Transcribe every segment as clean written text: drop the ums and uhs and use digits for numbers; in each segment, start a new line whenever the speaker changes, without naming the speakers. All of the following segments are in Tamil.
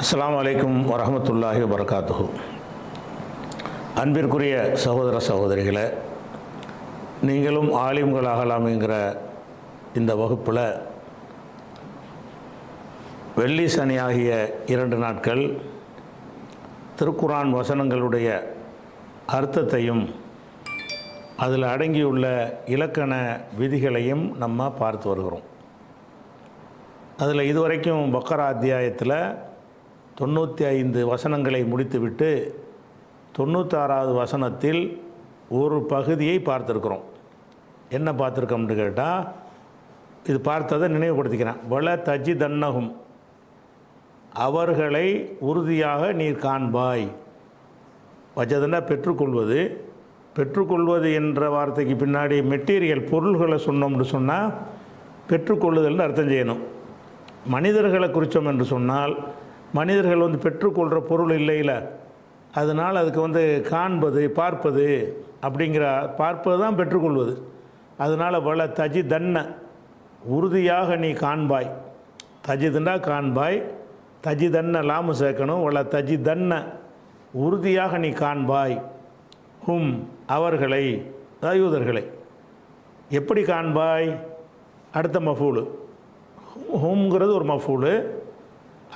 அஸ்ஸலாமு அலைக்கும் வரஹ்மத்துல்லாஹி வபரகாத்துஹு. அன்பிற்குரிய சகோதர சகோதரிகளை, நீங்களும் ஆலிம்களாகலாம்ங்கிற இந்த வகுப்பில் வெள்ளி சனி ஆகிய 2 நாட்கள் திருக்குர்ஆன் வசனங்களுடைய அர்த்தத்தையும் அதில் அடங்கியுள்ள இலக்கண விதிகளையும் நம்ம பார்த்து வருகிறோம். அதில் இதுவரைக்கும் பக்கரா அத்தியாயத்தில் 95 வசனங்களை முடித்துவிட்டு 96வது வசனத்தில் ஒரு பகுதியை பார்த்துருக்குறோம். என்ன பார்த்துருக்கோம்னு கேட்டால், இது பார்த்ததை நினைவுபடுத்திக்கிறேன். வல தஜிதன்னஹும், அவர்களை உறுதியாக நீர் காண்பாய். வஜதனா பெற்றுக்கொள்வது. பெற்றுக்கொள்வது என்ற வார்த்தைக்கு பின்னாடி மெட்டீரியல் பொருள்களை சொன்னோம்னு சொன்னால் பெற்றுக்கொள்ளுதல்னு அர்த்தம் செய்யணும். மனிதர்களை குறித்தோம் என்று சொன்னால் மனிதர்கள் பெற்றுக்கொள்கிற பொருள் இல்லையில, அதனால் அதுக்கு காண்பது, பார்ப்பது அப்படிங்கிற பார்ப்பது தான் பெற்றுக்கொள்வது. அதனால் வல தஜிதன்ன, உறுதியாக நீ காண்பாய். தஜிதுண்டா காண்பாய், தஜிதன்ன லாமு சேர்க்கணும். வல தஜிதன்ன, உறுதியாக நீ காண்பாய். ஹும், அவர்களை, யூதர்களை. எப்படி காண்பாய்? அடுத்த மஃபூலு. ஹும்ங்கிறது ஒரு மஃபூலு,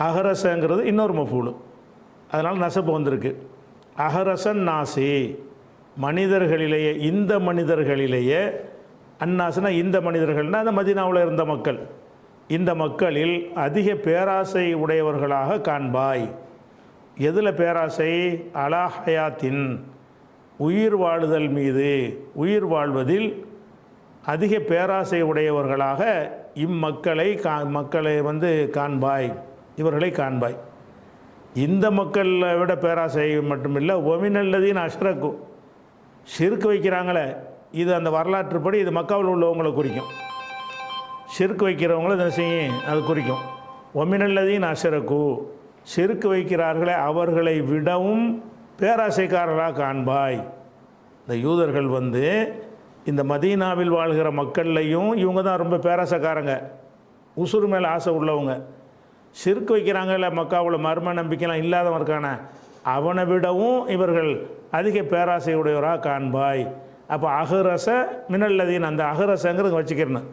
அஹரசங்கிறது இன்னொரு மஃபூலு. அதனால் நசப்பு வந்திருக்கு. அஹரசன் நாசி, மனிதர்களிலேயே, இந்த மனிதர்களிலேயே. அந்நாசுனா இந்த மனிதர்கள்னால் அந்த மதீனாவில் இருந்த மக்கள். இந்த மக்களில் அதிக பேராசை உடையவர்களாக காண்பாய். எதில் பேராசை? அலா ஹயாத்தின், உயிர் வாழுதல் மீது, உயிர் வாழ்வதில் அதிக பேராசை உடையவர்களாக இம்மக்களை மக்களை காண்பாய், இவர்களை காண்பாய். இந்த மக்களை விட பேராசை மட்டுமில்லை, ஒமினல்லதீன் அஷ்ரக்கு, ஷிர்க் வைக்கிறாங்களே, இது அந்த வரலாற்றுப்படி இது மக்காவில் உள்ளவங்களை குறிக்கும். ஷிர்க் வைக்கிறவங்கள என்ன செய்யும், அது குறிக்கும். ஒமினல்லதீன் அஷ்ரக்கு, ஷிர்க் வைக்கிறார்களே அவர்களை விடவும் பேராசைக்காரராக காண்பாய். இந்த யூதர்கள் இந்த மதீனாவில் வாழ்கிற மக்கள்லையும் இவங்க தான் ரொம்ப பேராசைக்காரங்க, உசுறு மேலே ஆசை உள்ளவங்க. ஷிர்க் வைக்கிறாங்கல்ல, மக்காவில் மர்ம நம்பிக்கைலாம் இல்லாதவன் இருக்கான, அவனை விடவும் இவர்கள் அதிக பேராசையுடையவராக காண்பாய். அப்போ அஹரச மினல்லதீன், அந்த அஹரசங்கிறது வச்சுக்கிறேன்,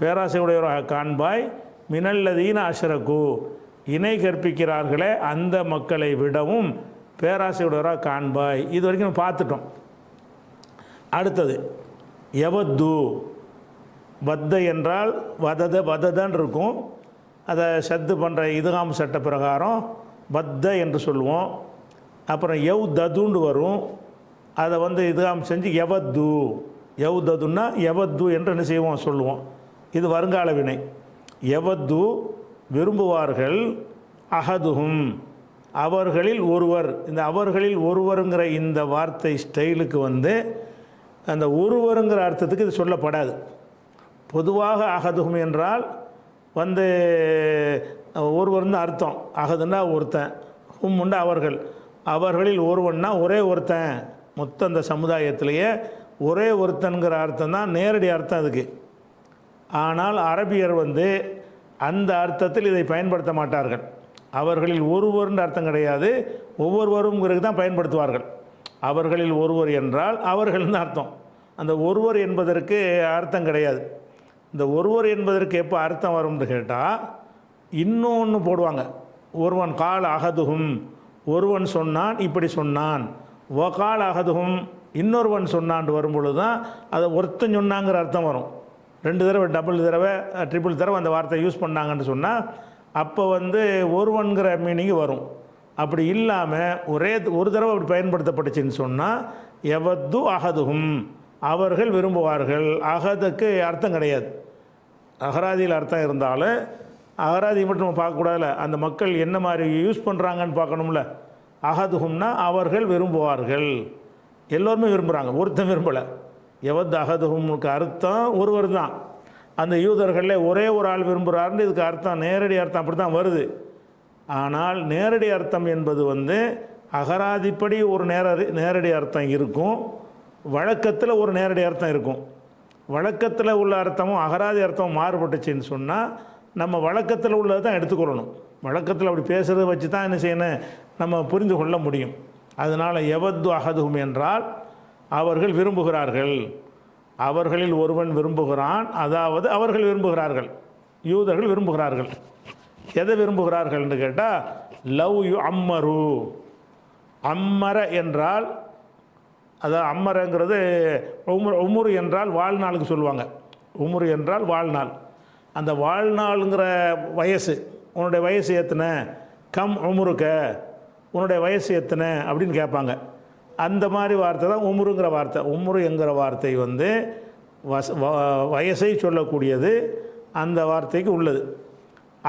பேராசையுடையவராக காண்பாய். மினல்லதீன் அஷ்ரகு, இணை கற்பிக்கிறார்களே அந்த மக்களை விடவும் பேராசையுடையவராக காண்பாய். இது வரைக்கும் நம்ம பார்த்துட்டோம். அடுத்தது யவத்து. வத்த என்றால் வததான் இருக்கும். அதை சத்து பண்ணுற இதுகாம் சட்ட பிரகாரம் வத்த என்று சொல்லுவோம். அப்புறம் எவ் ததுண்டு வரும். அதை இதுகாம் செஞ்சு யவத்து, எவ் ததுன்னா யவத்து என்று என்ன செய்வோம், சொல்லுவோம். இது வருங்கால வினை. யவத்து, விரும்புவார்கள். அஹதுஹும், அவர்களில் ஒருவர். இந்த அவர்களில் ஒருவருங்கிற இந்த வார்த்தை ஸ்டைலுக்கு அந்த ஒருவருங்கிற அர்த்தத்துக்கு இது சொல்லப்படாது. பொதுவாக அஹதுஹும் என்றால் ஒருவர் தான் அர்த்தம். அகதுன்னா ஒருத்தன், ஹும்முண்டா அவர்கள். அவர்களில் ஒருவன்னா ஒரே ஒருத்தன். மொத்த அந்த சமுதாயத்திலேயே ஒரே ஒருத்தன்கிற அர்த்தம் தான் நேரடி அர்த்தம் அதுக்கு. ஆனால் அரபியர் அந்த அர்த்தத்தில் இதை பயன்படுத்த மாட்டார்கள். அவர்களில் ஒருவர்ன்ற அர்த்தம் கிடையாது, ஒவ்வொருவருங்கிறது தான் பயன்படுத்துவார்கள். அவர்களில் ஒருவர் என்றால் அவர்கள்னு அர்த்தம். அந்த ஒருவர் என்பதற்கு அர்த்தம் கிடையாது. இந்த ஒருவர் என்பதற்கு எப்போ அர்த்தம் வரும்னு கேட்டால், இன்னொன்று போடுவாங்க. ஒருவன் கால் அகதுகும், ஒருவன் சொன்னான், இப்படி சொன்னான். கால் அகதுகும், இன்னொருவன் சொன்னான் வரும்பொழுது தான் அதை ஒருத்தன் சொன்னாங்கிற அர்த்தம் வரும். 2 தடவை, டபுள் தடவை, ட்ரிபிள் தடவை அந்த வார்த்தை யூஸ் பண்ணாங்கன்னு சொன்னால் அப்போ ஒருவன்கிற மீனிங் வரும். அப்படி இல்லாமல் ஒரு தடவை அப்படி பயன்படுத்தப்பட்டுச்சின்னு சொன்னால் எவத்து அகதுகும், அவர்கள் விரும்புவார்கள். அகதுக்கு அர்த்தம் கிடையாது. அகராதியில் அர்த்தம் இருந்தாலும் அகராதி மட்டும் நம்ம பார்க்கக்கூடாதுல, அந்த மக்கள் என்ன மாதிரி யூஸ் பண்ணுறாங்கன்னு பார்க்கணும்ல. அகதுகும்னா அவர்கள் விரும்புவார்கள், எல்லோருமே விரும்புகிறாங்க, ஒருத்தன் விரும்பலை. எவத்து அகதுகும்னுக்கு அர்த்தம் ஒருவர் தான். அந்த யூதர்களில் ஒரே ஒரு ஆள் விரும்புகிறாருன்னு இதுக்கு அர்த்தம், நேரடி அர்த்தம் அப்படி தான் வருது. ஆனால் நேரடி அர்த்தம் என்பது அகராதிப்படி ஒரு நேரடி அர்த்தம் இருக்கும், வழக்கத்தில் ஒரு நேரடி அர்த்தம் இருக்கும். வழக்கத்தில் உள்ள அர்த்தமும் அகராதி அர்த்தமும் மாறுபட்டுச்சின்னு சொன்னால் நம்ம வழக்கத்தில் உள்ளதை தான் எடுத்துக்கொள்ளணும். வழக்கத்தில் அப்படி பேசுகிறத வச்சு தான் என்ன செய்யணும், நம்ம புரிந்து கொள்ள முடியும். அதனால் எவது அகதுகும் என்றால் அவர்கள் விரும்புகிறார்கள், அவர்களில் ஒருவன் விரும்புகிறான், அதாவது அவர்கள் விரும்புகிறார்கள், யூதர்கள் விரும்புகிறார்கள். எதை விரும்புகிறார்கள் என்று கேட்டால் லவ் யு அம்மரு. அம்மர என்றால், அதாவது அம்மரங்கிறது உமுரு என்றால் வாழ்நாளுக்கு சொல்லுவாங்க. உமுரு என்றால் வாழ்நாள். அந்த வாழ்நாளுங்கிற வயசு, உன்னுடைய வயசு எத்தனை, கம் உமுருக்க, உன்னுடைய வயசு எத்தனை அப்படின்னு கேட்பாங்க. அந்த மாதிரி வார்த்தை தான் உமுருங்கிற வார்த்தை. உமுரு என்கிற வார்த்தை வந்து வயசை சொல்லக்கூடியது, அந்த வார்த்தைக்கு உள்ளது.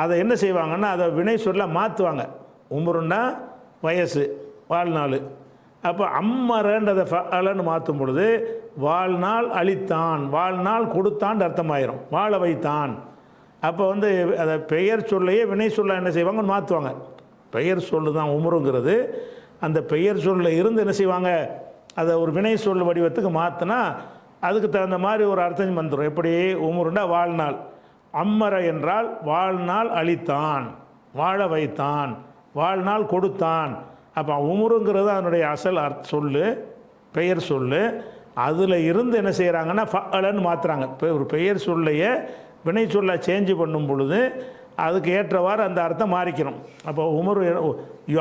அதை என்ன செய்வாங்கன்னா அதை வினை சொல்ல மாற்றுவாங்க. உமுருன்னா வயசு, வாழ்நாள். அப்போ அம்மரன்றதை ஃபஅலன்னு மாற்றும் பொழுது வாழ்நாள் அளித்தான், வாழ்நாள் கொடுத்தான் அர்த்தமாயிரும், வாழ வைத்தான். அப்போ வந்து அதை பெயர் சொல்லையே வினை சொல்ல என்ன செய்வாங்க, மாற்றுவாங்க. பெயர் சொல்லு தான் உமுருங்கிறது. அந்த பெயர் சொல்ல இருந்து என்ன செய்வாங்க, அதை ஒரு வினை சொல் வடிவத்துக்கு மாற்றினா அதுக்கு தகுந்த மாதிரி ஒரு அர்த்தம் வந்துடும். எப்படி உமுருண்டா வாழ்நாள், அம்மர என்றால் வாழ்நாள் அளித்தான், வாழ வைத்தான், வாழ்நாள் கொடுத்தான். அப்போ உமுருங்கிறது அதனுடைய அசல் சொல்லு, பெயர் சொல்லு. அதில் இருந்து என்ன செய்கிறாங்கன்னா ஃபஅலன்னு மாற்றுறாங்க. இப்போ ஒரு பெயர் சொல்லையே வினை சொல்ல சேஞ்சு பண்ணும் பொழுது அதுக்கு ஏற்றவாறு அந்த அர்த்தம் மாறிக்கணும். அப்போ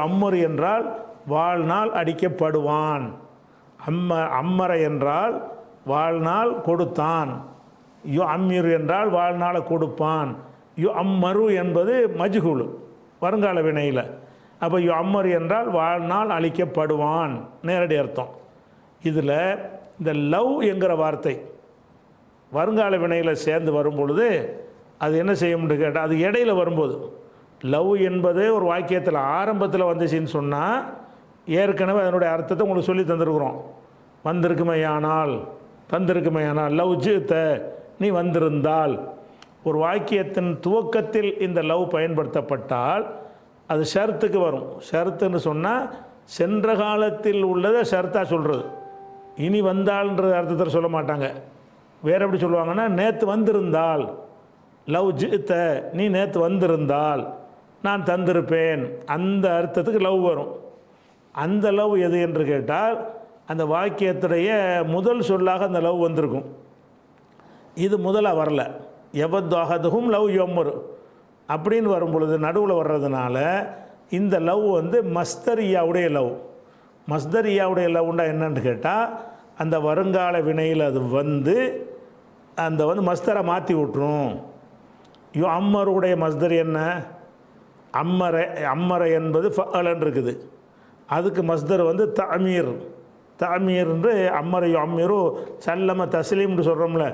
அம்மரு என்றால் வாழ்நாள் அடிக்கப்படுவான், அம்மர என்றால் வாழ்நாள் கொடுத்தான், அம்மிரு என்றால் வாழ்நாளை கொடுப்பான். அம்மரு என்பது மஜ்ஹூல், வருங்கால வினையில். அப்போ அம்மரு என்றால் வாழ்நாள் அளிக்கப்படுவான், நேரடி அர்த்தம். இதில் இந்த லவ் என்கிற வார்த்தை வருங்கால வினையில் சேர்ந்து வரும் பொழுது அது என்ன செய்யும்னு கேட்டால், அது இடையில வரும்போது லவ் என்பது ஒரு வாக்கியத்தில் ஆரம்பத்தில் வந்துச்சுன்னு சொன்னால் ஏற்கனவே அதனுடைய அர்த்தத்தை உங்களுக்கு சொல்லி தந்திருக்கிறோம். வந்திருக்குமையானால், தந்திருக்குமையானால், லவ் ஜித்த, நீ வந்திருந்தால். ஒரு வாக்கியத்தின் துவக்கத்தில் இந்த லவ் பயன்படுத்தப்பட்டால் அது ஷர்த்துக்கு வரும். ஷர்த்துன்னு சொன்னால் சென்ற காலத்தில் உள்ளதை ஷர்த்தாக சொல்கிறது. இனி வந்தால்ன்ற அர்த்தத்தில் சொல்ல மாட்டாங்க. வேறு எப்படி சொல்லுவாங்கன்னா, நேற்று வந்திருந்தால், லவ் ஜித்த, நீ நேற்று வந்திருந்தால் நான் தந்திருப்பேன், அந்த அர்த்தத்துக்கு லவ் வரும். அந்த லவ் எது என்று கேட்டால் அந்த வாக்கியத்துடைய முதல் சொல்லாக அந்த லவ் வந்திருக்கும். இது முதலாக வரல. எவத்வாகதுகும் லவ் யொம்மரு அப்படின்னு வரும் பொழுது நடுவில் வர்றதுனால இந்த லவ் வந்து மஸ்தரியாவுடைய லவ். மஸ்தரியாவுடைய லவ்னா என்னன்னு கேட்டால், அந்த வருங்கால வினையில் அது வந்து அந்த வந்து மஸ்தரை மாற்றி விட்டுரும். அம்மருடைய மஸ்தர் என்ன, அம்மரை என்பது ஃபஅலன் இருக்குது, அதுக்கு மஸ்தர் வந்து தஅமீர். தஅமீர் என்று அம்மரை அம்மீரு சல்லம தஸ்லீம்னு சொல்கிறோம்ல,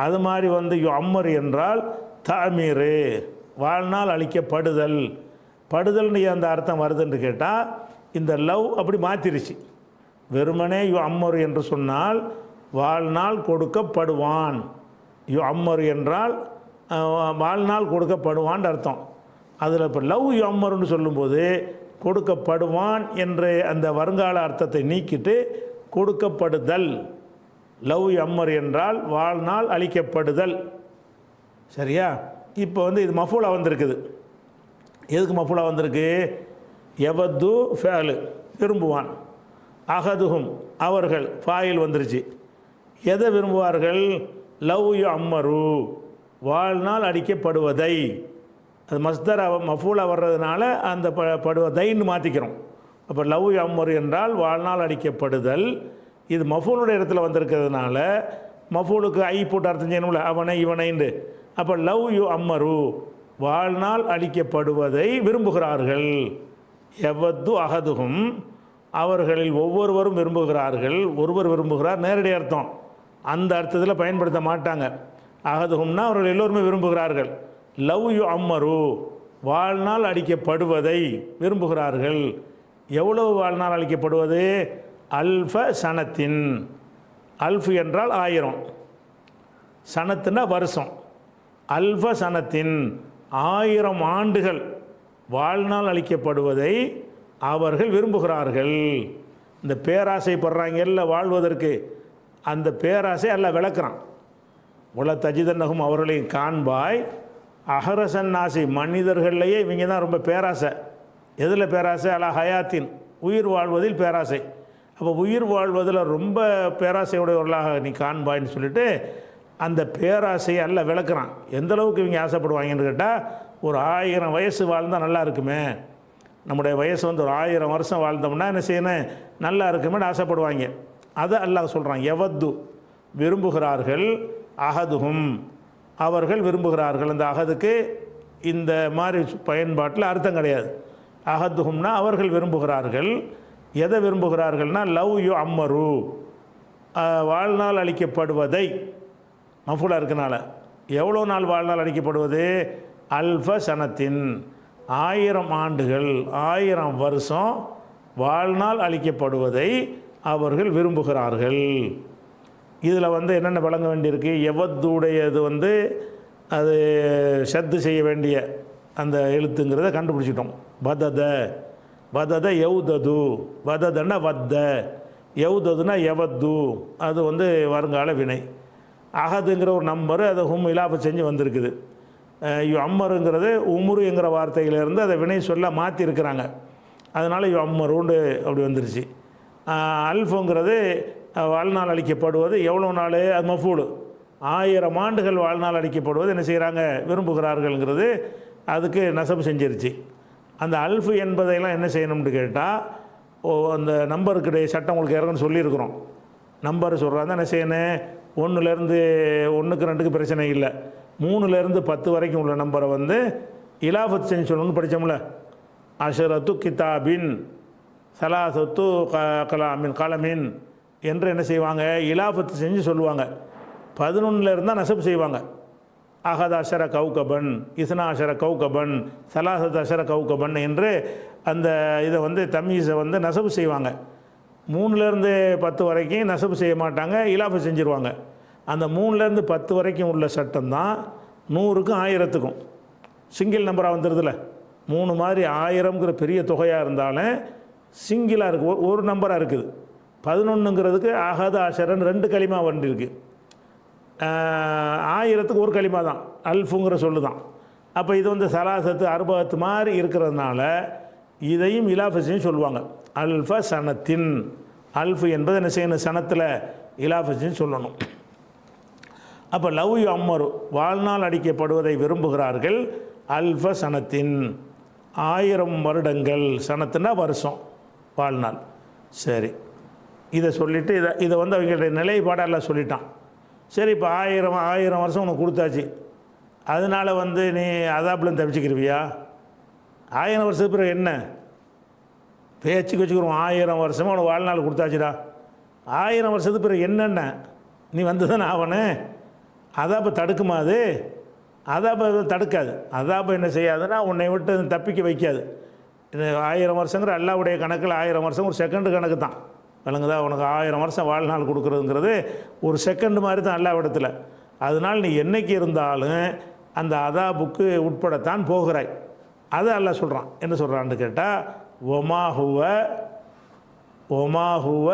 அது மாதிரி வந்து அம்மர் என்றால் தஅமீரு, வாழ்நாள் அளிக்கப்படுதல். படுதல்னு அந்த அர்த்தம் வருதுன்னு கேட்டால் இந்த லவ் அப்படி மாற்றிருச்சு. வெறுமனே அம்மர் என்று சொன்னால் வாழ்நாள் கொடுக்கப்படுவான். அம்மர் என்றால் வாழ்நாள் கொடுக்கப்படுவான் அர்த்தம். அதில் இப்போ லவ் அம்மர்னு சொல்லும்போது கொடுக்கப்படுவான் என்று அந்த வருங்கால அர்த்தத்தை நீக்கிட்டு கொடுக்கப்படுதல். லவ் அம்மர் என்றால் வாழ்நாள் அளிக்கப்படுதல். சரியா? இப்போ வந்து இது மஃபூலா வந்திருக்குது. எதுக்கு மஃபூலா வந்திருக்கு? எவது ஃபேலு, விரும்புவான். அகதுகும், அவர்கள், ஃபாயில் வந்துருச்சு. எதை விரும்புவார்கள்? லவ் அம்மரு, வாழ்நாள் அடிக்கப்படுவதை. அது மஸ்தர் மஃபூலா வர்றதுனால அந்த படுவதைன்னு மாற்றிக்கிறோம். அப்போ லவ் அம்மரு என்றால் வாழ்நாள் அடிக்கப்படுதல். இது மஃபூலுடைய இடத்துல வந்திருக்கிறதுனால மஃபூலுக்கு ஐ போட்டு அர்த்தம் செய்யணும்ல, அவனை இவனைண்டு. அப்போ லவ் அம்மரு, வாழ்நாள் அளிக்கப்படுவதை விரும்புகிறார்கள். எவது அகதுகும், அவர்களில் ஒவ்வொருவரும் விரும்புகிறார்கள். ஒருவர் விரும்புகிறார் நேரடி அர்த்தம், அந்த அர்த்தத்தில் பயன்படுத்த மாட்டாங்க. அகதுகும்னா அவர்கள் எல்லோருமே விரும்புகிறார்கள். லவ் அம்மரு, வாழ்நாள் அளிக்கப்படுவதை விரும்புகிறார்கள். எவ்வளவு வாழ்நாள் அளிக்கப்படுவது? அல்ஃப சனத்தின். அல்ஃப் என்றால் 1000, சனத்துனா வருஷம். அல்ஃப சனத்தின் 1000 ஆண்டுகள் வாழ்நாள் அளிக்கப்படுவதை அவர்கள் விரும்புகிறார்கள். இந்த பேராசைப்படுறாங்க எல்லாம் வாழ்வதற்கு, அந்த பேராசை எல்லாம் விளக்குறான். உல தஜிதன்னகும், அவர்களையும் காண்பாய், அஹரசன் நாசி மனிதர்கள்லேயே இவங்க தான் ரொம்ப பேராசை. எதில் பேராசை? அலா ஹயாத்தின், உயிர் வாழ்வதில் பேராசை. அப்போ உயிர் வாழ்வதில் ரொம்ப பேராசையுடையவர்களாக நீ காண்பாயின்னு சொல்லிட்டு அந்த பேராசையை அல்ல விளக்குறான். எந்த அளவுக்கு இவங்க ஆசைப்படுவாங்கன்னு கேட்டால், ஒரு 1000 வயசு வாழ்ந்தால் நல்லா இருக்குமே, நம்முடைய வயசு வந்து ஒரு 1000 வருஷம் வாழ்ந்தோம்னா என்ன செய்யணும், நல்லா இருக்குமே ஆசைப்படுவாங்க. அதை அல்லாஹ் சொல்கிறான், எவத்து விரும்புகிறார்கள், அகதுகும் அவர்கள் விரும்புகிறார்கள். அந்த அகதுக்கு இந்த மாதிரி பயன்பாட்டில் அர்த்தம் கிடையாது. அகதுகும்னா அவர்கள் விரும்புகிறார்கள். எதை விரும்புகிறார்கள்னா லவ் யு அம்மரு, வாழ்நாள் அளிக்கப்படுவதை. மஃபூலா இருக்கனால எவ்வளோ நாள் வாழ்நாள் அளிக்கப்படுவது? அல்ஃப சனத்தின், 1000 ஆண்டுகள், 1000 வருஷம் வாழ்நாள் அளிக்கப்படுவதை அவர்கள் விரும்புகிறார்கள். இதில் வந்து என்னென்ன வழங்க வேண்டியிருக்கு? எவத்துடையது வந்து அது ஷத்து செய்ய வேண்டிய அந்த எழுத்துங்கிறத கண்டுபிடிச்சிட்டோம். பதத, பதத எவுதது, பததன்னா வத்த, எவுததுன்னா எவத்து, அது வந்து வருங்கால வினை. அகதுங்கிற ஒரு நம்பரு அதை ஹும் இலாப செஞ்சு வந்திருக்குது. அம்மருங்கிறது உமுருங்கிற வார்த்தையிலேருந்து அதை வினை சொல்ல மாற்றிருக்கிறாங்க. அதனால் அம்மருண்டு அப்படி வந்துருச்சு. அல்ஃபுங்கிறது வாழ்நாள் அளிக்கப்படுவது எவ்வளோ நாள்? அது மஃபூலு, 1000 ஆண்டுகள் வாழ்நாள் அளிக்கப்படுவது என்ன செய்கிறாங்க, விரும்புகிறார்கள்ங்கிறது அதுக்கு நசபு செஞ்சிருச்சு. அந்த அல்ஃபு என்பதையெல்லாம் என்ன செய்யணும்னு கேட்டால், அந்த நம்பருக்குடைய சட்டம் உங்களுக்கு இறங்குன்னு சொல்லியிருக்கிறோம். நம்பர் சொல்கிறாங்க என்ன செய்யணும், 1லேருந்து 1க்கு 2க்கு பிரச்சனை இல்லை, 3லேருந்து 10 வரைக்கும் உள்ள நம்பரை வந்து இலாஃபத் செஞ்சு சொல்லணும்னு படித்தோம்ல. அஷரத்து கிதாபின், சலாசத்து கலாமின், கலமின் என்று என்ன செய்வாங்க, இலாஃபத்து செஞ்சு சொல்லுவாங்க. 11 இருந்தால் நசப் செய்வாங்க. அகத அஷர கௌகபன், இஸ்னா அஷர கௌகபன், சலாசத் அஷர கௌகபன் என்று அந்த இதை வந்து தமீஸை வந்து நசபு செய்வாங்க. 3லேருந்து 10 வரைக்கும் நசபு செய்ய மாட்டாங்க, இலாஃபு செஞ்சுருவாங்க. அந்த 3லேருந்து 10 வரைக்கும் உள்ள சட்டம் தான் 100க்கும் 1000த்துக்கும் சிங்கிள் நம்பராக வந்துடுதுல. 3 மாதிரி 1000ங்கிற பெரிய தொகையாக இருந்தாலும் சிங்கிளாக இருக்குது, ஒரு நம்பராக இருக்குது. 11ங்கிறதுக்கு அகத அஷரன் 2 களிமா வந்துருக்கு. 1000த்துக்கு ஒரு களிமா தான், அல்ஃபுங்கிற சொல்லு தான். அப்போ இது வந்து சலாசத்து அறுபத்து மாதிரி இருக்கிறதுனால இதையும் இலாஃபஸையும் சொல்லுவாங்க. அல்ஃப சனத்தின், அல்ஃபு என்பது என்ன செய்யணும், சனத்தில் இலாஃபஸையும் சொல்லணும். அப்போ லவ் யு அம்மரு, வாழ்நாள் அடிக்கப்படுவதை விரும்புகிறார்கள். அல்ஃப சனத்தின், 1000 வருடங்கள், சனத்துனா வருஷம், வாழ்நாள். சரி, இதை சொல்லிவிட்டு இதை வந்து அவங்களுடைய நிலைப்பாடெல்லாம் சொல்லிட்டான். சரி, இப்போ 1000 வருஷம் உனக்கு கொடுத்தாச்சு, அதனால் வந்து நீ அதாப்பில் தப்பிச்சுக்கிருவியா? 1000 வருஷத்துக்கு பிறகு என்ன பேச்சுக்கு வச்சுக்கிறோம், 1000 வருஷமாக உனக்கு வாழ்நாள் கொடுத்தாச்சுடா, 1000 வருஷத்துக்கு பிறகு என்னென்ன நீ வந்து தானே ஆவனே? அதாப்போ தடுக்குமா? அது அதாப்போ தடுக்காது. அதாப்போ என்ன செய்யாதுன்னா உன்னை விட்டு தப்பிக்க வைக்காது. 1000 வருஷங்கிற அல்லாவுடைய கணக்கில் 1000 வருஷம் ஒரு செகண்டு கணக்கு தான், விளங்குதா? உனக்கு 1000 வருஷம் வாழ்நாள் கொடுக்குறதுங்கிறது ஒரு செகண்டு மாதிரி தான் அல்லா இடத்துல. அதனால் நீ என்னைக்கு இருந்தாலும் அந்த அதாபுக்கு உட்படத்தான் போகிறாய். அதை அல்லா சொல்கிறான். என்ன சொல்கிறான்னு கேட்டால், ஒமாஹுவ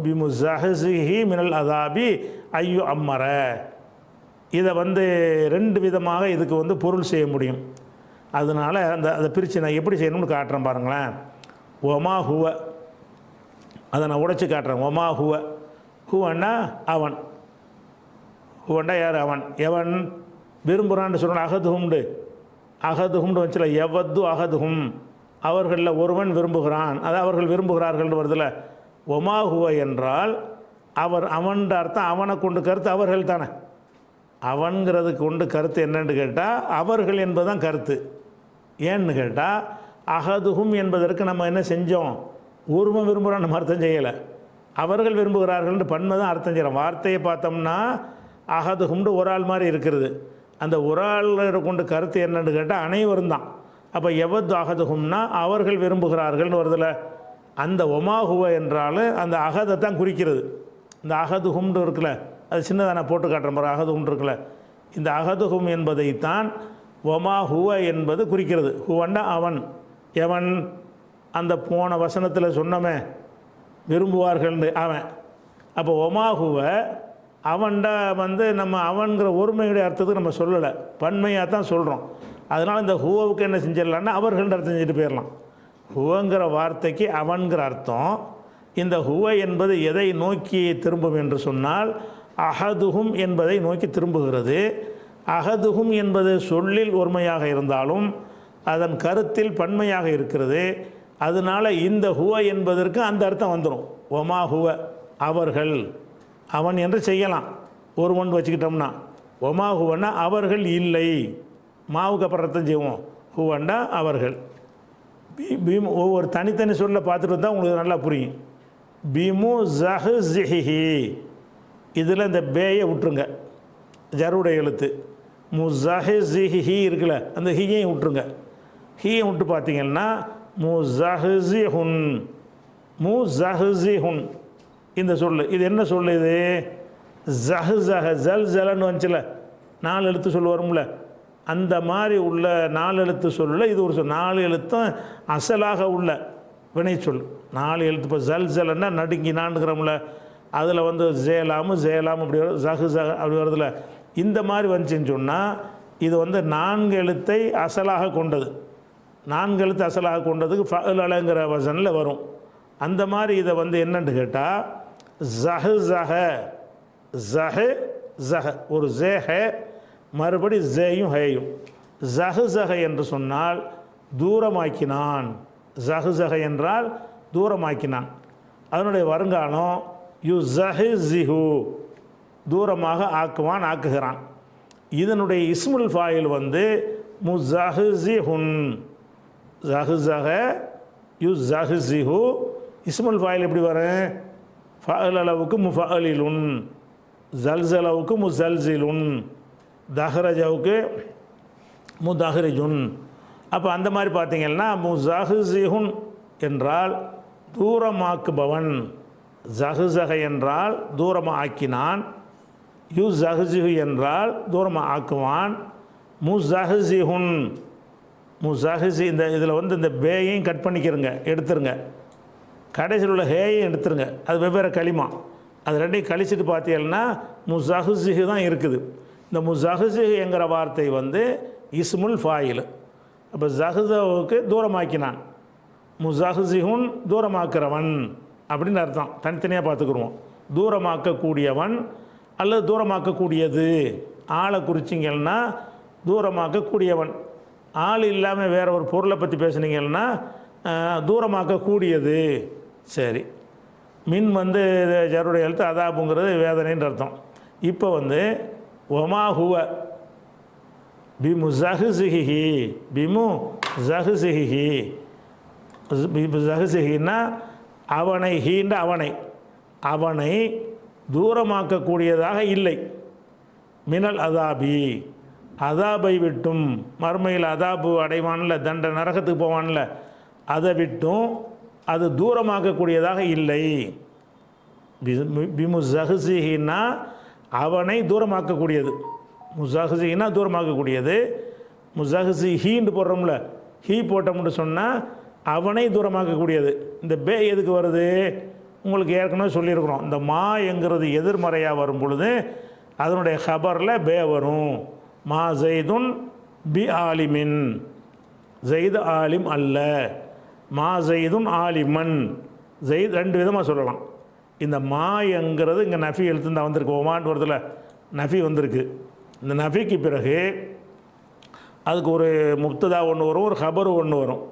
பிமுஸஹிஹி மினல் அதாபி ஐயு அம்மர. இதை வந்து 2 விதமாக இதுக்கு வந்து பொருள் செய்ய முடியும். அதனால் அதை பிரித்து நான் எப்படி செய்யணும்னு காட்டுறேன் பாருங்களேன். ஒமாஹுவ, அதை நான் உடைச்சி காட்டுறேன். ஒமாஹுவ, ஹுவன்னா அவன், ஹுவண்டா யார்? அவன். எவன் விரும்புகிறான்னு சொன்னால் அகதுஹும்டு, அகதுஹும்டு வச்சுல, எவது அகதுஹும், அவர்களில் ஒருவன் விரும்புகிறான், அது அவர்கள் விரும்புகிறார்கள் வருதுல. ஒமாஹுவ என்றால் அவர், அவன்ற அர்த்தம் அவனை கொண்டு கருத்து அவர்கள் தானே. அவன்கிறதுக்கு கொண்டு கருத்து என்னன்னு கேட்டால் அவர்கள் என்பதுதான் கருத்து. ஏன்னு கேட்டால் அகதுஹும் என்பதற்கு நம்ம என்ன செஞ்சோம், ஒருவன் விரும்புகிறான் நம்ம அர்த்தம் செய்யலை, அவர்கள் விரும்புகிறார்கள்னு பன்மை தான் அர்த்தம் செய்கிறோம். வார்த்தையை பார்த்தோம்னா அகதுஹும்னு ஒரு ஆள் மாதிரி இருக்கிறது. அந்த ஒரு ஆள் கொண்டு கருத்து என்னன்னு கேட்டால் அனைவரும் தான். அப்போ எவது அகதுஹும்னா அவர்கள் விரும்புகிறார்கள்னு வருதில்ல. அந்த ஒமாஹுவ என்றாலும் அந்த அகதை தான் குறிக்கிறது. இந்த அகதுஹும்னு இருக்குல்ல, அது சின்னதாக நான் போட்டு காட்டுற மாதிரி அகதுஹும் இருக்குல்ல, இந்த அகதுஹும் என்பதைத்தான் ஒமாஹுவ என்பது குறிக்கிறது. ஹுவன்னா அவன், எவன், அந்த போன வசனத்தில் சொன்னமே விரும்புவார்கள்னு அவன். அப்போ ஒமாஹுவ அவன்டா வந்து நம்ம அவன்கிற ஒருமையுடைய அர்த்தத்துக்கு நம்ம சொல்லலை, பன்மையாக தான் சொல்கிறோம். அதனால் இந்த ஹுவவுக்கு என்ன செஞ்சிடலான்னா அவர்கள்ன்ற அர்த்தம் செஞ்சுட்டு போயிடலாம். ஹுவங்கிற வார்த்தைக்கு அவன்கிற அர்த்தம். இந்த ஹுவ என்பது எதை நோக்கி திரும்பும் என்று சொன்னால் அஹதுஹும் என்பதை நோக்கி திரும்புகிறது. அஹதுஹும் என்பது சொல்லில் ஒருமையாக இருந்தாலும் அதன் கருத்தில் பன்மையாக இருக்கிறது. அதனால் இந்த ஹுவ என்பதற்கு அந்த அர்த்தம் வந்துடும். ஒமா ஹுவ அவர்கள், அவன் என்று செய்யலாம் ஒரு ஒன்று வச்சுக்கிட்டோம்னா. ஒமா ஹுவன்னா அவர்கள் இல்லை, மாவுக்கு அப்புறம் அர்த்தம் செய்வோம். ஹுவண்டா அவர்கள். பீம் ஒவ்வொரு தனித்தனி சொல்ல பார்த்துட்டு வந்தால் உங்களுக்கு நல்லா புரியும். பீமு ஜஹு ஜிஹி, இதில் இந்த பேயை விட்டுருங்க, ஜருடைய எழுத்து. முஸஹி ஜிஹி இருக்குல்ல, அந்த ஹியையும் விட்டுருங்க. ஹியை விட்டு பார்த்தீங்கன்னா முஸஹ்ஸிஹுன், முஸஹ்ஸிஹுன் இந்த சொல்லு. இது என்ன சொல்லு? இது ஜஹ் ஜஹ ஜல் ஜலன்னு வந்துச்சுல, 4 எழுத்து சொல்லு வரும்ல, அந்த மாதிரி உள்ள 4 எழுத்து சொல்ல இது ஒரு சொல். 4 எழுத்தும் அசலாக உள்ள வினை சொல். 4 எழுத்து. இப்போ ஜல் ஜலன்னா நடுங்கினான்னுக்கிறோம்ல, அதில் வந்து ஜேலாமு ஜேலாம் அப்படி வரும், ஜஹு ஜஹ அப்படி வருதுல. இந்த மாதிரி வந்துச்சுன்னு சொன்னால் இது வந்து 4 எழுத்தை அசலாக கொண்டது. 4 எழுத்து அசலாக கொண்டதுக்கு ஃபஅலங்கிற வசனில் வரும். அந்த மாதிரி இதை வந்து என்னன்னு கேட்டால் ஜஹு ஜஹ, ஜஹு ஜஹ, ஒரு ஜேஹ மறுபடி ஜேயும் ஹேயும். ஜஹு ஜஹ என்று சொன்னால் தூரமாக்கினான். ஜஹு ஜஹ என்றால் தூரமாக்கினான். அதனுடைய வருங்காலம் யு ஜஹு ஜிஹு, தூரமாக ஆக்குவான், ஆக்குகிறான். இதனுடைய இஸ்முல் ஃபாயில் வந்து முஸஹ்ஸிஹுன். ஜஹ்ஸஹ யு ஜஹ்ஸிஹு, இஸ்முல் ஃபாயில் எப்படி வரும்? ஃபஅலவுக்கு முஃபஅலிலுன், ஜல்சலவுக்கு முஸல்சிலுன், தஹ்ரஜவுக்கு முதஹ்ரிஜுன். அப்போ அந்த மாதிரி பார்த்தீங்கன்னா முஸஹ்ஸிஹுன் என்றால் தூரமாக்குபவன், ஜஹ்ஸஹ என்றால் தூரமாக ஆக்கினான், யு ஜஹ்ஸிஹு என்றால் தூரமாக ஆக்குவான், முஸஹ்ஸிஹுன். முஸஹ்ஸி இந்த இதில் வந்து இந்த பேயையும் கட் பண்ணிக்கிறங்க, எடுத்துருங்க. கடைசியில் உள்ள ஹேயையும் எடுத்துருங்க, அது வெவ்வேறு களிமா. அது ரெண்டையும் கழிச்சிட்டு பார்த்தீங்கன்னா முஸஹ்ஸிஹு தான் இருக்குது. இந்த முஸஹ்ஸிஹு என்கிற வார்த்தை வந்து இஸ்முல் ஃபாயில். அப்போ ஜஹ்ஸவுக்கு தூரமாக்கினான், முஸஹ்ஸிஹுன் தூரமாக்குறவன் அப்படின்னு அர்த்தம். தனித்தனியாக பார்த்துக்குருவோம். தூரமாக்கக்கூடியவன் அல்லது தூரமாக்கக்கூடியது. ஆளை குறிச்சிங்கன்னா தூரமாக்கக்கூடியவன். ஆள் இல்லாமல் வேறு ஒரு பொருளை பற்றி பேசுனீங்கன்னா தூரமாக்கக்கூடியது. சரி, மின் வந்து ஜருடைய எழுத்து, அதாபுங்கிறது வேதனைன்ற அர்த்தம். இப்போ வந்து ஒமா ஹுவ பிமு ஜஹ்ஸிஹி, பிமு ஜஹ்ஸிஹி, ஜஹ்ஸிஹின்னா அவனை, ஹீண்ட அவனை, அவனை தூரமாக்கக்கூடியதாக இல்லை. மினல் அதாபி, அதாபை விட்டும், மறுமையில் அதாபு அடைவான்ல, தண்ட நரகத்துக்கு போவான்ல, அதை விட்டும் அது தூரமாக்கக்கூடியதாக இல்லை. பிமுஸஹ்ஸிஹின்னா அவனை தூரமாக்கக்கூடியது, முஸஹ்ஸிஹின்னா தூரமாக்கக்கூடியது. முஸஹ்ஸிஹின்னு போடுறோம்ல, ஹீ போட்டோம்னு சொன்னால் அவனை தூரமாக்கக்கூடியது. இந்த பே எதுக்கு வருது? உங்களுக்கு ஏற்கனவே சொல்லியிருக்கிறோம். இந்த மா என்கிறது எதிர்மறையாக வரும் பொழுது அதனுடைய ஹபரில் பே வரும். மா ஜெய்துன் பி ஆலிமின், ஜெயித் ஆலிம் அல்ல. மா ஜெய்துன் ஆலிமன், ஜெயித் ரெண்டு விதமாக சொல்லலாம். இந்த மா என்கிறது இங்கே நஃபி எழுத்து தான் வந்திருக்கு. ஒமான் வருதுல, நஃபி வந்திருக்கு. இந்த நஃபிக்கு பிறகு அதுக்கு ஒரு முப்ததா ஒன்று வரும், ஒரு ஹபரு ஒன்று வரும்.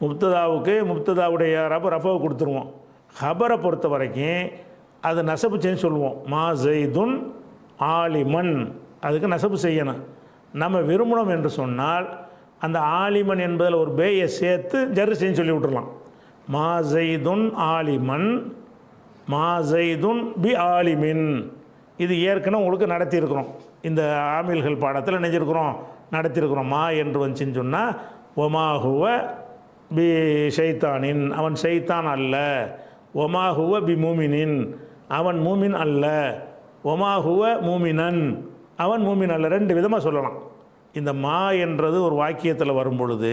முப்ததாவுக்கு முப்ததாவுடைய ரஃபாவை கொடுத்துருவோம். ஹபரை பொறுத்த வரைக்கும் அது நசபு செஞ்சு சொல்லுவோம். மா ஜெய்துன் ஆலிமன், அதுக்கு நசபு செய்யணும். நம்ம விரும்பணும் என்று சொன்னால் அந்த ஆலிமன் என்பதில் ஒரு பேயை சேர்த்து ஜர்ரு செஞ்சு சொல்லி விட்டுடலாம். மா ஜெய்துன் ஆலிமன், மா ஜெய்துன் பி ஆலிமின். இது ஏற்கனவே உங்களுக்கு நடத்தியிருக்கிறோம். இந்த ஆமில்கள் பாடத்தில் நினைஞ்சிருக்கிறோம், நடத்தியிருக்கிறோம். மா என்று வந்துச்சின்னு சொன்னால் ஒமாஹுவ பி ஷைத்தானின், அவன் ஷைத்தான் அல்ல. ஒமாஹுவ பி மூமினின், அவன் மூமின் அல்ல. ஒமாஹுவ மூமினன், அவன் மூமின் அல்ல. ரெண்டு விதமாக சொல்லலாம். இந்த மா என்றது ஒரு வாக்கியத்தில் வரும் பொழுது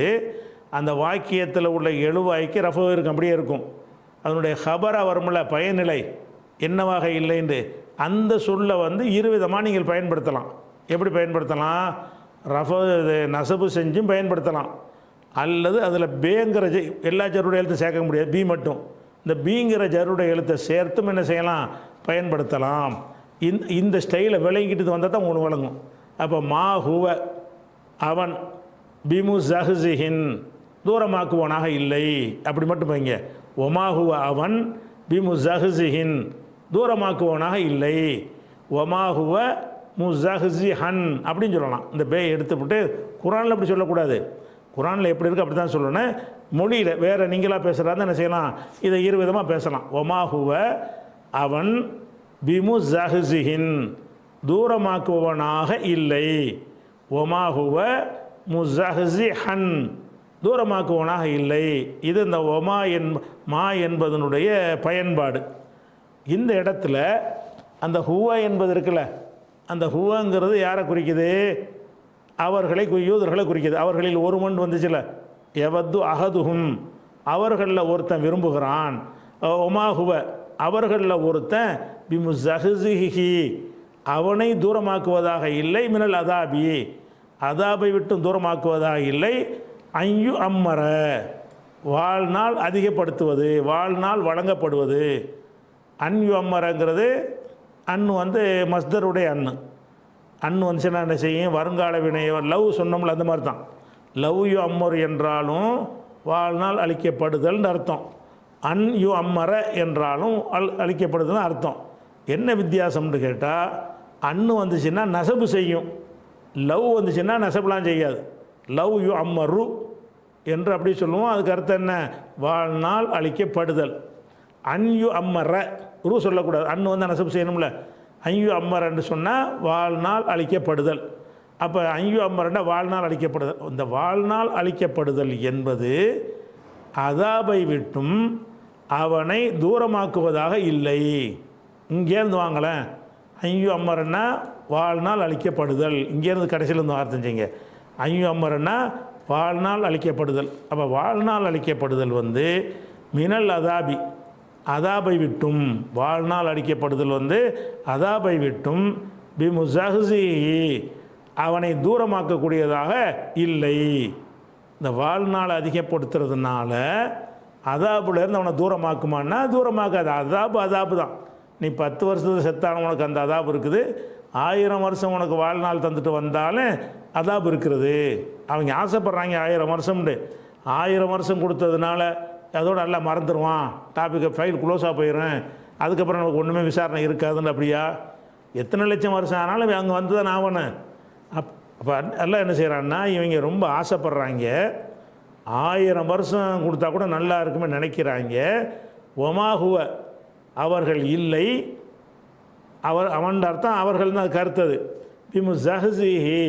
அந்த வாக்கியத்தில் உள்ள எழுவாய்க்கு ரஃபு இருக்கும், அப்படியே இருக்கும். அதனுடைய ஹபரா வரும்ல, பயனிலை என்னவாக இல்லைன்னு அந்த சொல்லை வந்து இருவிதமாக நீங்கள் பயன்படுத்தலாம். எப்படி பயன்படுத்தலாம்? நசபு செஞ்சும் பயன்படுத்தலாம், அல்லது அதில் பேங்கிற எல்லா ஜருடைய எழுத்து சேர்க்க முடியாது, பி மட்டும். இந்த பீங்கிற ஜருடைய எழுத்தை சேர்த்தும் என்ன செய்யலாம்? பயன்படுத்தலாம். இந்த ஸ்டைலை விளங்கிட்டு வந்தால் தான் உங்களுக்கு வழங்கும். அப்போ மா ஹுவ அவன் பிமு ஜஹ்ஸிஹின் தூரமாக்குவனாக இல்லை, அப்படி மட்டும் வைங்க. ஒமா ஹுவ அவன் பிமு ஜஹ்ஸிஹின் தூரமாக்குவனாக இல்லை. ஒமா ஹுவ முஸஹ்ஸிஹன் அப்படின்னு சொல்லலாம். இந்த பே எடுத்துவிட்டு குரானில் அப்படி சொல்லக்கூடாது. குரானில் எப்படி இருக்குது அப்படி தான் சொல்லணும். மொழியில் வேறு நீங்களாக பேசுகிறாருன்னு என்ன செய்யலாம்? இதை இருவிதமாக பேசலாம். ஒமா ஹுவ அவன் பிமு ஜஹ்ஸிஹின் தூரமாக்குவனாக இல்லை. ஒமா ஹுவ முஸஹ்ஸிஹன் தூரமாக்குவனாக இல்லை. இது இந்த ஒமா மா என்பதனுடைய பயன்பாடு. இந்த இடத்துல அந்த ஹுவ என்பது இருக்குல்ல, அந்த ஹுவங்கிறது யாரை குறிக்குது? அவர்களை யூதர்களை குறிக்குது. அவர்களில் ஒருவன் வந்துச்சுல, எவது அகதுஹும் அவர்களில் ஒருத்தன் விரும்புகிறான். ஒமா ஹுவ அவர்களில் ஒருத்தன் பிமுஸஹ்ஸிஹி அவனை தூரமாக்குவதாக இல்லை. மினல் அதாபி அதாபை விட்டும் தூரமாக்குவதாக இல்லை. ஐயு அம்மர வாழ்நாள் அதிகப்படுத்துவது, வாழ்நாள் வழங்கப்படுவது. அன்யு அம்மரங்கிறது அன்னு வந்து மஸ்தருடைய அன்னு வந்துச்சுன்னா என்ன செய்யும்? வருங்கால வினையோ லவ் சொன்னோம்ல, அந்த மாதிரி தான். லவ் யு அம்மர் என்றாலும் வாழ்நாள் அளிக்கப்படுதல்னு அர்த்தம். அன் யு அம்மர என்றாலும் அளிக்கப்படுதல்னு அர்த்தம். என்ன வித்தியாசம்னு கேட்டால், அன்னு வந்துச்சுன்னா நசபு செய்யும், லவ் வந்துச்சுன்னா நசபுலாம் செய்யாது. லவ் யு அம்மரு என்று அப்படி சொல்லுவோம். அதுக்கு அர்த்தம் என்ன? வாழ்நாள் அளிக்கப்படுதல். அன்யு அம்மர ரூ சொல்லக்கூடாது, அன்னு வந்து நசபு செய்யணும்ல. ஐயு அம்மரன்னு சொன்னால் வாழ்நாள் அளிக்கப்படுதல். அப்போ ஐயு அம்மரன்னா வாழ்நாள் அளிக்கப்படுதல். இந்த வாழ்நாள் அளிக்கப்படுதல் என்பது அதாபை விட்டும் அவனை தூரமாக்குவதாக இல்லை. இங்கேருந்து வாங்கலேன், ஐயு அம்மரன்னா வாழ்நாள் அளிக்கப்படுதல். இங்கேருந்து கடைசியிலேருந்து வார்த்தை செய்யுங்க. ஐயு அம்மரன்னா வாழ்நாள் அளிக்கப்படுதல். அப்போ வாழ்நாள் அளிக்கப்படுதல் வந்து மினல் அதாபி அதாபை விட்டும், வாழ்நாள் அளிக்கப்படுதல் வந்து அதாபை விட்டும் பிமுஸஹ்ஸிஹி அவனை தூரமாக்கக்கூடியதாக இல்லை. இந்த வாழ்நாள் அதிகப்படுத்துறதுனால அதாபுலேருந்து அவனை தூரமாக்குமான்னா தூரமாக்காது. அதாபு தான். நீ 10 வருஷத்துக்கு செத்தாலும் உனக்கு அந்த அதாபு இருக்குது. 1000 வருஷம் உனக்கு வாழ்நாள் தந்துட்டு வந்தாலும் அதாபு இருக்கிறது. அவங்க ஆசைப்படுறாங்க 1000 வருஷம்னு. 1000 வருஷம் கொடுத்ததுனால அதோட நல்லா மறந்துடுவான், டாப்பிக்கை ஃபைல் க்ளோஸாக போயிடுறேன், அதுக்கப்புறம் நமக்கு ஒன்றுமே விசாரணை இருக்காதுன்னு. அப்படியா? எத்தனை லட்சம் வருஷம் ஆனாலும் அங்கே வந்து தான் ஆகணும். அப்போ எல்லாம் என்ன செய்கிறான்னா, இவங்க ரொம்ப ஆசைப்படுறாங்க, 1000 வருஷம் கொடுத்தா கூட நல்லா இருக்குமே நினைக்கிறாங்க. ஒமாஹுவ அவர்கள் இல்லை, அவன் அர்த்தம் அவர்கள் தான் கருத்தது. பிமுஸஹ்ஸிஹி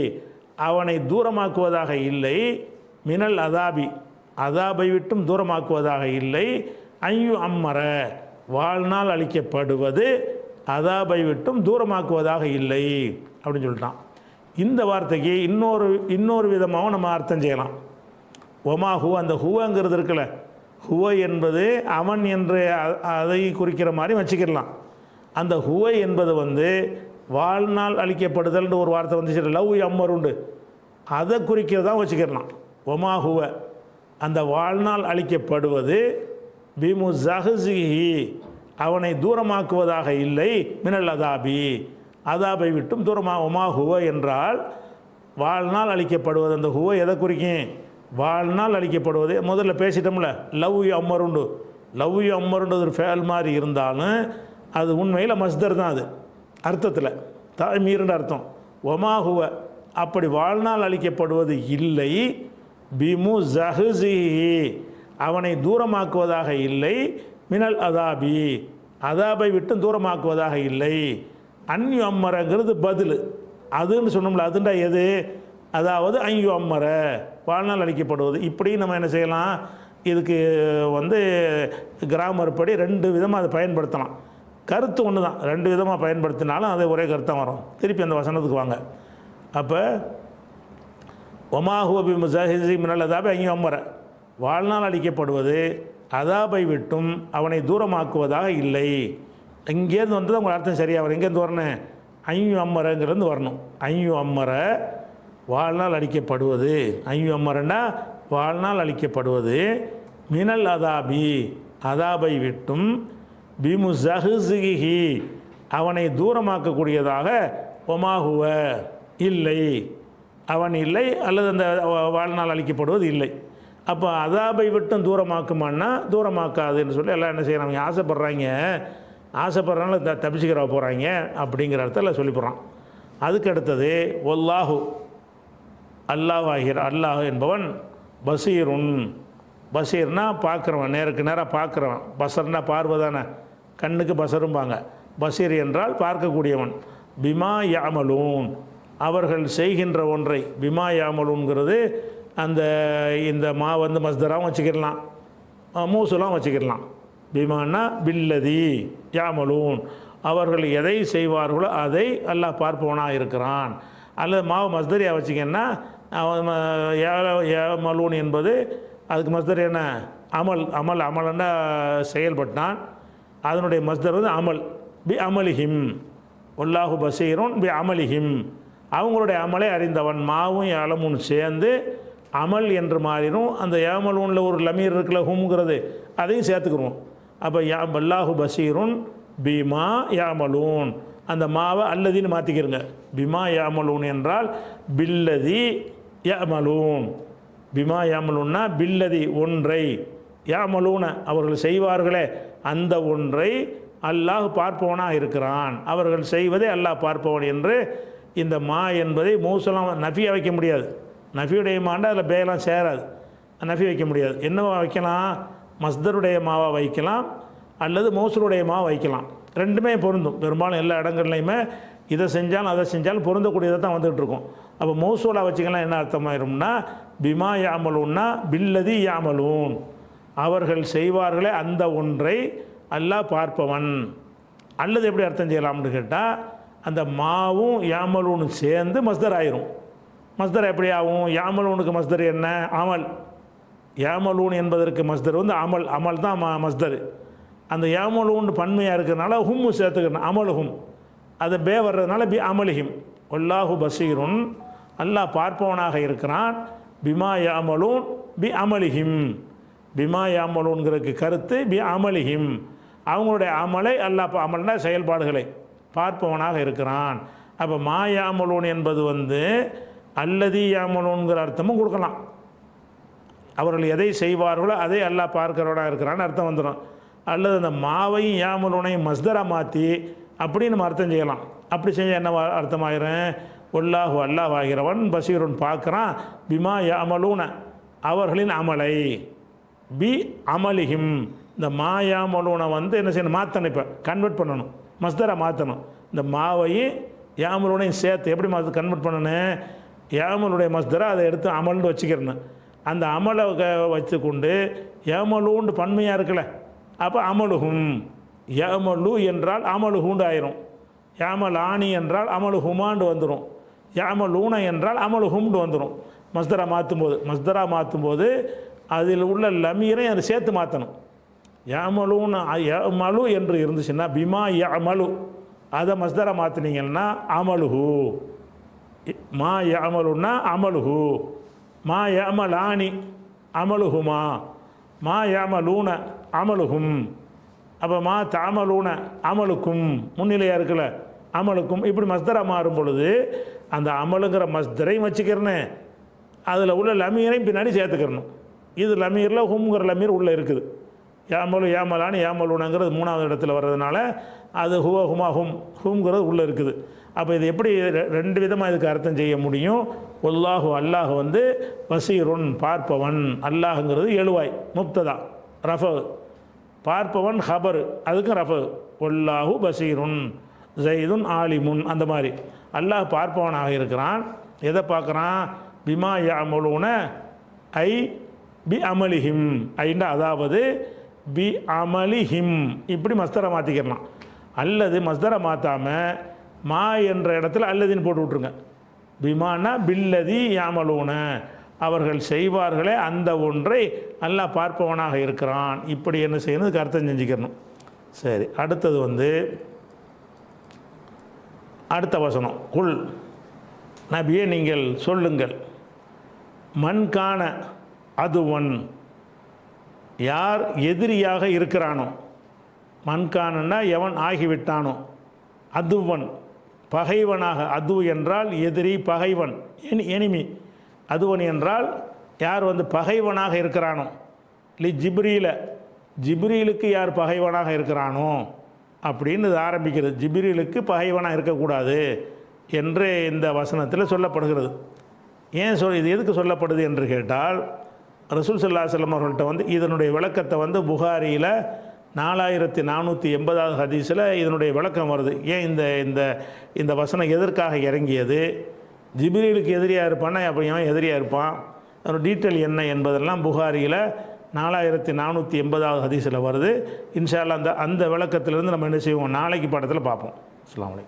அவனை தூரமாக்குவதாக இல்லை. மினல் அதாபி அதாபை விட்டும் தூரமாக்குவதாக இல்லை. ஐயு அம்மர வாழ்நாள் அளிக்கப்படுவது அதாபை விட்டும் தூரமாக்குவதாக இல்லை அப்படின்னு சொல்லிட்டான். இந்த வார்த்தைக்கு இன்னொரு விதமாகவும் நம்ம அர்த்தம் செய்யலாம். ஒமா ஹுவ, அந்த ஹுவங்கிறது இருக்குல்ல, ஹுவ என்பது அவன் என்று அதை குறிக்கிற மாதிரி வச்சுக்கிடலாம். அந்த ஹுவ என்பது வந்து வாழ்நாள் அளிக்கப்படுதல்ன்ற ஒரு வார்த்தை வந்துச்சு, லவ் அம்மர் உண்டு, அதை குறிக்கிறதான் வச்சுக்கிடலாம். ஒமா ஹுவ அந்த வாழ்நாள் அளிக்கப்படுவது பிமுஸஹ்ஸிஹி அவனை தூரமாக்குவதாக இல்லை. மினல் அதாபி அதாபை விட்டும் ஒமா ஹுவ என்றால் வாழ்நாள் அளிக்கப்படுவது. அந்த ஹுவ எதை குறிக்கும்? வாழ்நாள் அளிக்கப்படுவது. முதல்ல பேசிட்டோம்ல, லவ் யூ அம்மர் உண்டு. லவ் யூ அம்மருன்றது ஒரு ஃபேல் மாதிரி இருந்தாலும் அது உண்மையில் மஸ்தர் தான். அது அர்த்தத்தில் தாமீர்ன்ற அர்த்தம். ஒமா ஹுவ அப்படி வாழ்நாள் அளிக்கப்படுவது இல்லை. பிமுஸஹ்ஸிஹி அவனை தூரமாக்குவதாக இல்லை. மினல் அதாபி அதாபை விட்டு தூரமாக்குவதாக இல்லை. அன்யு அம்மரங்கிறது பதில். அதுன்னு சொன்னோம்ல, அதுண்டா எது? அதாவது ஐயு அம்மர வாழ்நாள் அளிக்கப்படுவது. இப்படி நம்ம என்ன செய்யலாம்? இதுக்கு வந்து கிராமர் படி 2 விதமாக அதை பயன்படுத்தலாம். கருத்து ஒன்று தான், 2 விதமாக பயன்படுத்தினாலும் அது ஒரே கருத்தாக வரும். திருப்பி அந்த வசனத்துக்கு வாங்க. அப்போ ஒமாஹுவ பிமுஸஹ்ஸிஹி மினல் அதாபி ஐயு அம்மர வாழ்நாள் அளிக்கப்படுவது அதாபை விட்டும் அவனை தூரமாக்குவதாக இல்லை. இங்கேருந்து வந்து தான் உங்களுக்கு அர்த்தம் சரியாக வரும். எங்கேருந்து வரணும்? ஐயு அம்மரங்கிறது வரணும். ஐயு அம்மர வாழ்நாள் அளிக்கப்படுவது. ஐயு அம்மரன்னா வாழ்நாள் அளிக்கப்படுவது. மினல் அதாபி அதாபை விட்டும் பிமுசஹிஹி அவனை தூரமாக்கக்கூடியதாக ஒமாகுவ இல்லை, அவன் இல்லை அல்லது அந்த வாழ்நாள் அளிக்கப்படுவது இல்லை. அப்போ அதாபை விட்டும் தூரமாக்குமான்னா தூரமாக்காதுன்னு சொல்லி எல்லாம் என்ன செய்யறாங்க? ஆசைப்படுறாங்க, ஆசைப்படுறதுனால தப்பிச்சுக்கிற போகிறாங்க அப்படிங்கிற இடத்துல சொல்லி போகிறான். அதுக்கு அடுத்தது ஒல்லாஹு அல்லாஹ் என்பவன் பசீருன். பசீர்னா பார்க்குறவன், நேருக்கு நேராக பார்க்குறவன். பசர்னா பார்வை தானே, கண்ணுக்கு பசரும்பாங்க. பசீர் என்றால் பார்க்கக்கூடியவன். பிமா யாமலூன் அவர்கள் செய்கின்ற ஒன்றை. பிமா யாமலூன்கிறது அந்த இந்த மா வந்து மஸ்தராகவும் வச்சுக்கிடலாம், மூசுலாம் வச்சுக்கிடலாம். பிமானா பில்லதி யாமலூன் அவர்கள் எதை செய்வார்களோ அதை அல்லாஹ் பார்ப்பவனாக இருக்கிறான். அல்லது மாவு மஸ்தரியாக வச்சிங்கன்னா யாமலூன் என்பது அதுக்கு மஸ்தர் என்ன? அமல். அமல்னா செயல்பட்டான். அதனுடைய மஸ்தர் வந்து அமல். பி அமலிஹிம் வல்லாஹு பசீருன் பி அமலிஹிம் அவங்களுடைய அமலை அறிந்தவன். மாவும் யாலமும் சேர்ந்து அமல் என்று மாறிடும். அந்த யாமலூனில் ஒரு லமீர் இருக்குல்ல, ஹும்ங்கிறது, அதையும் சேர்த்துக்குருவோம். அப்போ வல்லாஹு பசீருன் பிமா யாமலூன் அந்த மாவை அல்லதின்னு மாற்றிக்கிறங்க. பிமா யாமலூன் என்றால் பில்லதி யாமலூன். பிமா யாமலூன்னா பில்லதி ஒன்றை, யாமலூன அவர்கள் செய்வார்களே அந்த ஒன்றை அல்லாஹ் பார்ப்பவனாக இருக்கிறான். அவர்கள் செய்வதை அல்லாஹ் பார்ப்பவன் என்று இந்த மா என்பதை மூசலாம் நஃபியாக வைக்க முடியாது. நஃபியுடைய மாண்டா அதில் பேலாம் சேராது, நஃபி வைக்க முடியாது. என்னவா வைக்கலாம்? மஸ்தருடைய மாவாக வைக்கலாம் அல்லது மௌசூலுடைய மாவை வைக்கலாம். ரெண்டுமே பொருந்தும். பெரும்பாலும் எல்லா இடங்கள்லையுமே இதை செஞ்சாலும் அதை செஞ்சாலும் பொருந்தக்கூடியதை தான் வந்துகிட்டு இருக்கும். அப்போ மௌசூலாக வச்சிக்கலாம் என்ன அர்த்தமாயிரும்னா பிமா யாமலூன்னா பில்லதி யாமலூன் அவர்கள் செய்வார்களே அந்த ஒன்றை அல்லாஹ் பார்ப்பவன். அல்லது எப்படி அர்த்தம் செய்யலாம்னு கேட்டால் அந்த மாவும் யாமலூனும் சேர்ந்து மஸ்தர் ஆயிரும். மஸ்தர் எப்படி ஆகும்? யாமலூனுக்கு மஸ்தர் என்ன? அமல். யாமலூன் என்பதற்கு மஸ்தர் வந்து அமல். அமல் தான் மஸ்தர். அந்த யாமலூன் பன்மையாக இருக்கிறதுனால ஹும்மு சேர்த்துக்கணும், அமலுஹும். அது பே வர்றதுனால பி அமலிஹிம். வல்லாஹு பசீருன் அல்லாஹ் பார்ப்பவனாக இருக்கிறான். பிமா யாமலூன் பி அமலிஹிம். பிமா யாமலூன்கிறதுக்கு கருத்து பி அமலிஹிம் அவங்களுடைய அமலை அல்லாஹ் அமல்னா செயல்பாடுகளை பார்ப்பவனாக இருக்கிறான். அப்போ மா யாமலூன் என்பது வந்து அல்லதி யாமலூன்கிற அர்த்தமும் கொடுக்கலாம். அவர்கள் எதை செய்வார்களோ அதை அல்லாஹ் பார்க்கிறவனாக இருக்கிறான்னு அர்த்தம் வந்துடும். அல்லது அந்த மாவையும் யாமலூனையும் மஸ்தரா மாற்றி அப்படின்னு நம்ம அர்த்தம் செய்யலாம். அப்படி செஞ்சால் என்ன அர்த்தமாயிரும்? ஒல்லாஹு அல்லாஹ் ஆகிறவன் பசீருன் பார்க்குறான். பிமா யாமலூன அவர்களின் அமலை. பி அமலிஹிம் இந்த மா யாமலூனை வந்து என்ன செய்யணும்? மாற்றணும். இப்போ கன்வெர்ட் பண்ணணும், மஸ்தரா மாற்றணும். இந்த மாவையும் யாமலூனையும் சேர்த்து எப்படி கன்வெர்ட் பண்ணணும்? யாமலுடைய மஸ்தரா அதை எடுத்து அமல்னு வச்சுக்கிறணும். அந்த அமலை வச்சுக்கொண்டு யாமலூண்டு பன்மையாக இருக்குல்ல, அப்போ அமலுகும். யாமலு என்றால் அமலுகுண்டு ஆயிரும். யாமலானி என்றால் அமலுகுமாண்டு வந்துடும். யாமலூன என்றால் அமலுகும்ண்டு வந்துடும். மஸ்தரா மாற்றும்போது அதில் உள்ள லமீரை அதை சேர்த்து மாற்றணும். யாமலூன் யாமலு என்று இருந்துச்சுன்னா பிமா யாமலு அதை மஸ்தரா மாற்றினீங்கன்னா அமலுஹு. மா யாமலுன்னா அமலுஹு. மா யாமலானி அமலுஹுமா. மா யாமலூன அமலுகும். அப்போ மா தாமலூன அமலுக்கும் முன்னிலையாக இருக்குல்ல, அமலுக்கும். இப்படி மஸ்தரா மாறும் பொழுது அந்த அமலுங்கிற மஸ்தரையும் வச்சுக்கிறனே, அதில் உள்ள லமீரையும் பின்னாடி சேர்த்துக்கிறணும். இது லமீரில் ஹும்ங்கிற லமீர் உள்ளே இருக்குது. யாமலு யாமலானி யாமலூனங்கிறது மூணாவது இடத்துல வர்றதுனால அது ஹுவ ஹுமா ஹும்ங்கிறது உள்ளே இருக்குது. அப்போ இது எப்படி ரெண்டு விதமாக இதுக்கு அர்த்தம் செய்ய முடியும்? ஒல்லாஹு அல்லாஹ் வந்து பசீருன் பார்ப்பவன். அல்லாஹுங்கிறது எழுவாய் முப்ததா, ரஃப. பார்ப்பவன் ஹபர், அதுக்கும் ரஃப. ஒல்லாஹு பசீருன் ஜெய்துன் ஆலிமுன். அந்த மாதிரி அல்லாஹ் பார்ப்பவனாக இருக்கிறான். எதை பார்க்குறான்? பிமா யாமலூன ஐ பி அமலிஹிம். ஐண்டா அதாவது பி அமலிஹிம். இப்படி மஸ்தரை மாற்றிக்கிறலாம். அல்லது மஸ்தரை மாற்றாமல் மா என்ற இடத்துல அல்லதின்னு போட்டு விட்ருங்க. பிமானா பில்லதி யாமலூன அவர்கள் செய்வார்களே அந்த ஒன்றை அல்லாஹ் பார்ப்பவனாக இருக்கிறான். இப்படி என்ன செய்யணும்? அர்த்தம் செஞ்சுக்கணும். சரி, அடுத்தது அடுத்த வசனம், குல் நபியே நீங்கள் சொல்லுங்கள், மண்கான அதுவன் யார் எதிரியாக இருக்கிறானோ, மண்கானன்னா எவன் ஆகிவிட்டானோ, அதுவன் பகைவனாக, அது என்றால் எதிரி, பகைவன், எனிமி, அதுவன் என்றால் யார் பகைவனாக இருக்கிறானோ, ஜிப்ரீலுக்கு யார் பகைவனாக இருக்கிறானோ அப்படின்னு இது ஆரம்பிக்கிறது. ஜிப்ரீலுக்கு பகைவனாக இருக்கக்கூடாது என்று இந்த வசனத்தில் சொல்லப்படுகிறது. ஏன் இது எதுக்கு சொல்லப்படுது என்று கேட்டால், ரசூல் ஸல்லல்லாஹு அலைஹி வஸல்லம் அவர்கள்ட்ட இதனுடைய விளக்கத்தை புகாரியில் 4480வது ஹதீஸில் இதனுடைய விளக்கம் வருது. ஏன் இந்த வசனம் எதற்காக இறங்கியது, ஜிப்ரீலுக்கு எதிரியாக இருப்பான்னா அப்போ ஏன் எதிரியாக இருப்பான், அதோட டீட்டெயில் என்ன என்பதெல்லாம் புகாரியில் 4480வது ஹதீஸில் வருது. இன்ஷா அல்லாஹ் அந்த விளக்கத்திலிருந்து நம்ம என்ன செய்வோம், நாளைக்கு பாடத்தில் பார்ப்போம். அஸ்ஸலாமு அலைக்கும்.